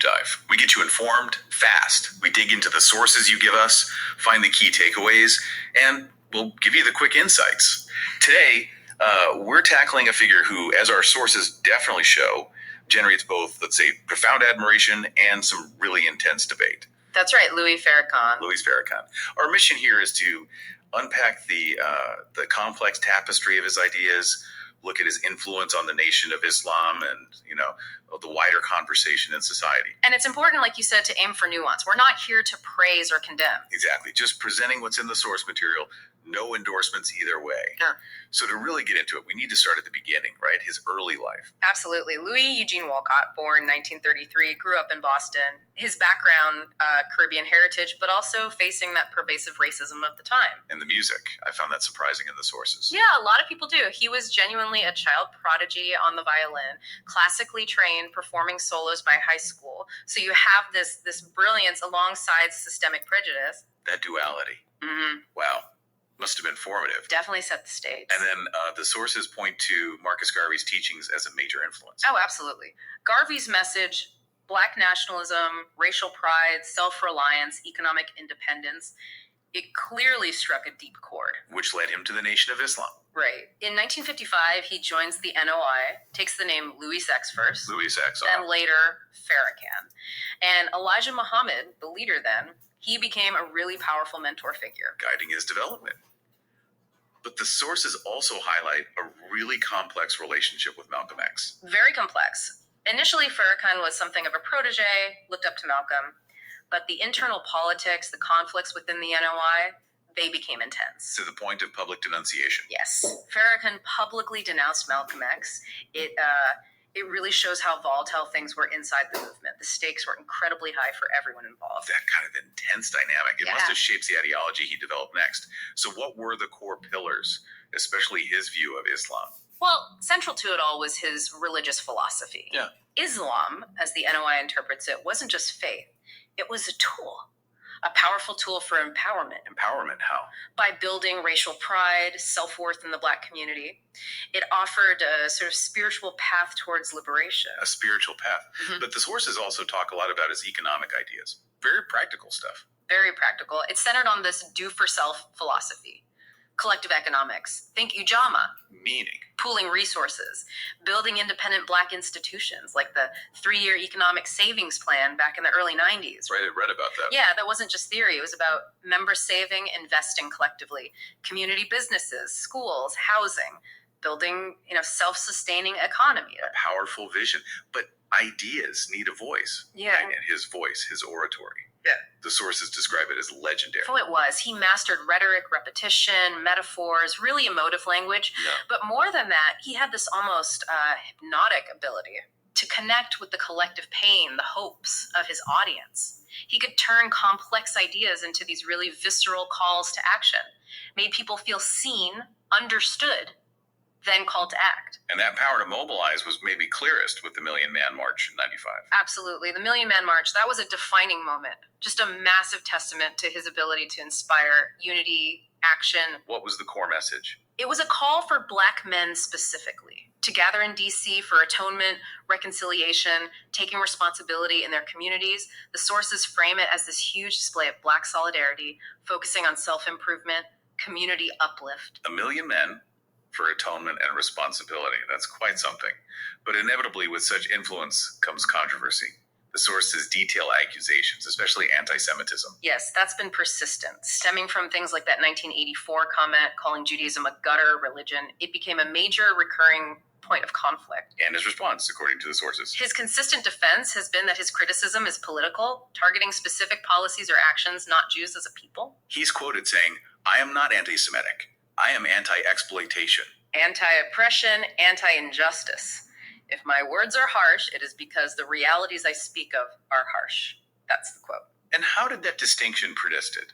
Dive. We get you informed, fast. We dig into the sources you give us, find the key takeaways, and we'll give you the quick insights. Today, we're tackling a figure who, as our sources definitely show, generates both, let's say, profound admiration and some really intense debate. That's right, Louis Farrakhan. Louis Farrakhan. Our mission here is to unpack the complex tapestry of his ideas, look at his influence on the Nation of Islam and, the wider conversation in society. And it's important, like you said, to aim for nuance. We're not here to praise or condemn. Exactly. Just presenting what's in the source material. No endorsements either way. Yeah. So to really get into it, we need to start at the beginning, right? His early life. Absolutely. Louis Eugene Walcott, born 1933, grew up in Boston. His background, Caribbean heritage, but also facing that pervasive racism of the time. And the music. I found that surprising in the sources. Yeah, a lot of people do. He was genuinely a child prodigy on the violin, classically trained, performing solos by high school. So you have this brilliance alongside systemic prejudice. That duality. Mm-hmm. Wow. Must have been formative. Definitely set the stage. And then the sources point to Marcus Garvey's teachings as a major influence. Oh, absolutely. Garvey's message, Black nationalism, racial pride, self-reliance, economic independence, it clearly struck a deep chord. Which led him to the Nation of Islam. Right. In 1955, he joins the NOI, takes the name Louis X first. Louis X. Then later, Farrakhan. And Elijah Muhammad, the leader then, he became a really powerful mentor figure. Guiding his development. But the sources also highlight a really complex relationship with Malcolm X. Very complex. Initially, Farrakhan was something of a protege, looked up to Malcolm, but the internal politics, the conflicts within the NOI, they became intense. To the point of public denunciation. Yes. Farrakhan publicly denounced Malcolm X. It really shows how volatile things were inside the movement. The stakes were incredibly high for everyone involved. That kind of intense dynamic. It must have shaped the ideology he developed next. So what were the core pillars, especially his view of Islam? Well, central to it all was his religious philosophy. Yeah. Islam, as the NOI interprets it, wasn't just faith. It was a tool. A powerful tool for empowerment. Empowerment, how? By building racial pride, self-worth in the Black community. It offered a sort of spiritual path towards liberation. A spiritual path. Mm-hmm. But the sources also talk a lot about his economic ideas. Very practical stuff. Very practical. It's centered on this do-for-self philosophy. Collective economics. Think Ujamaa. Meaning? Pooling resources. Building independent Black institutions, like the 3-year economic savings plan back in the early 90s. Right, I read about that. Yeah, that wasn't just theory. It was about members saving, investing collectively. Community businesses, schools, housing. Building, self-sustaining economy. A powerful vision. But ideas need a voice. Yeah. Right? And his voice, his oratory. Yeah. The sources describe it as legendary. So it was. He mastered rhetoric, repetition, metaphors, really emotive language. Yeah. But more than that, he had this almost hypnotic ability to connect with the collective pain, the hopes of his audience. He could turn complex ideas into these really visceral calls to action, made people feel seen, understood, then called to act. And that power to mobilize was maybe clearest with the Million Man March in 95. Absolutely. The Million Man March, that was a defining moment. Just a massive testament to his ability to inspire unity, action. What was the core message? It was a call for Black men specifically to gather in D.C. for atonement, reconciliation, taking responsibility in their communities. The sources frame it as this huge display of Black solidarity, focusing on self-improvement, community uplift. A million men for atonement and responsibility. That's quite something. But inevitably, with such influence comes controversy. The sources detail accusations, especially anti-Semitism. Yes, that's been persistent, stemming from things like that 1984 comment calling Judaism a gutter religion. It became a major recurring point of conflict. And his response, according to the sources. His consistent defense has been that his criticism is political, targeting specific policies or actions, not Jews as a people. He's quoted saying, "I am not anti-Semitic. I am anti-exploitation." Anti-oppression, anti-injustice. If my words are harsh, it is because the realities I speak of are harsh. That's the quote. And how did that distinction persisted?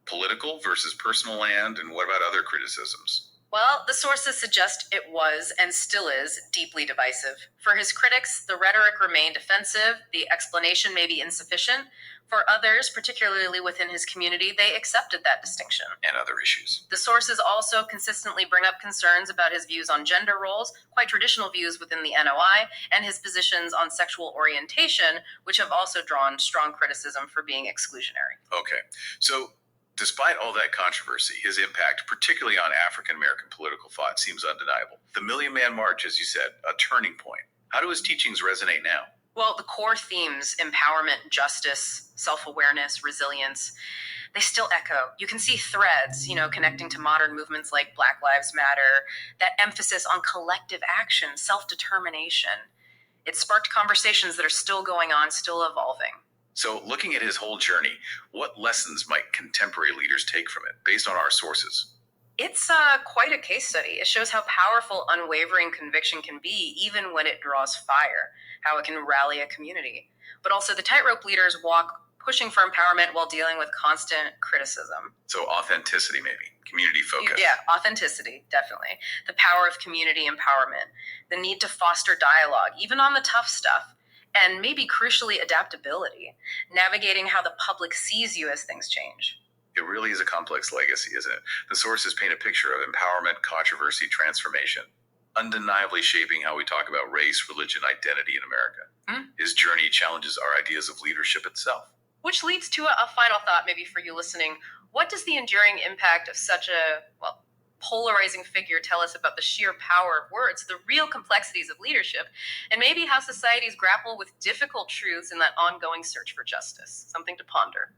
Political versus personal land, and what about other criticisms? Well, the sources suggest it was and still is deeply divisive. For his critics, the rhetoric remained offensive, the explanation may be insufficient. For others, particularly within his community, they accepted that distinction. And other issues. The sources also consistently bring up concerns about his views on gender roles, quite traditional views within the NOI, and his positions on sexual orientation, which have also drawn strong criticism for being exclusionary. Okay, so despite all that controversy, his impact, particularly on African American political thought, seems undeniable. The Million Man March, as you said, a turning point. How do his teachings resonate now? Well, the core themes, empowerment, justice, self-awareness, resilience, they still echo. You can see threads, connecting to modern movements like Black Lives Matter, that emphasis on collective action, self-determination. It sparked conversations that are still going on, still evolving. So, looking at his whole journey, what lessons might contemporary leaders take from it, based on our sources? It's quite a case study. It shows how powerful unwavering conviction can be, even when it draws fire, how it can rally a community. But also, the tightrope leaders walk pushing for empowerment while dealing with constant criticism. So, authenticity, maybe, community focus. Yeah, authenticity, definitely. The power of community empowerment, the need to foster dialogue, even on the tough stuff, and maybe crucially, adaptability, navigating how the public sees you as things change. It really is a complex legacy, isn't it? The sources paint a picture of empowerment, controversy, transformation, undeniably shaping how we talk about race, religion, identity in America. His journey challenges our ideas of leadership itself. Which leads to a final thought, maybe for you listening. What does the enduring impact of such a, polarizing figure tell us about the sheer power of words, the real complexities of leadership, and maybe how societies grapple with difficult truths in that ongoing search for justice? Something to ponder.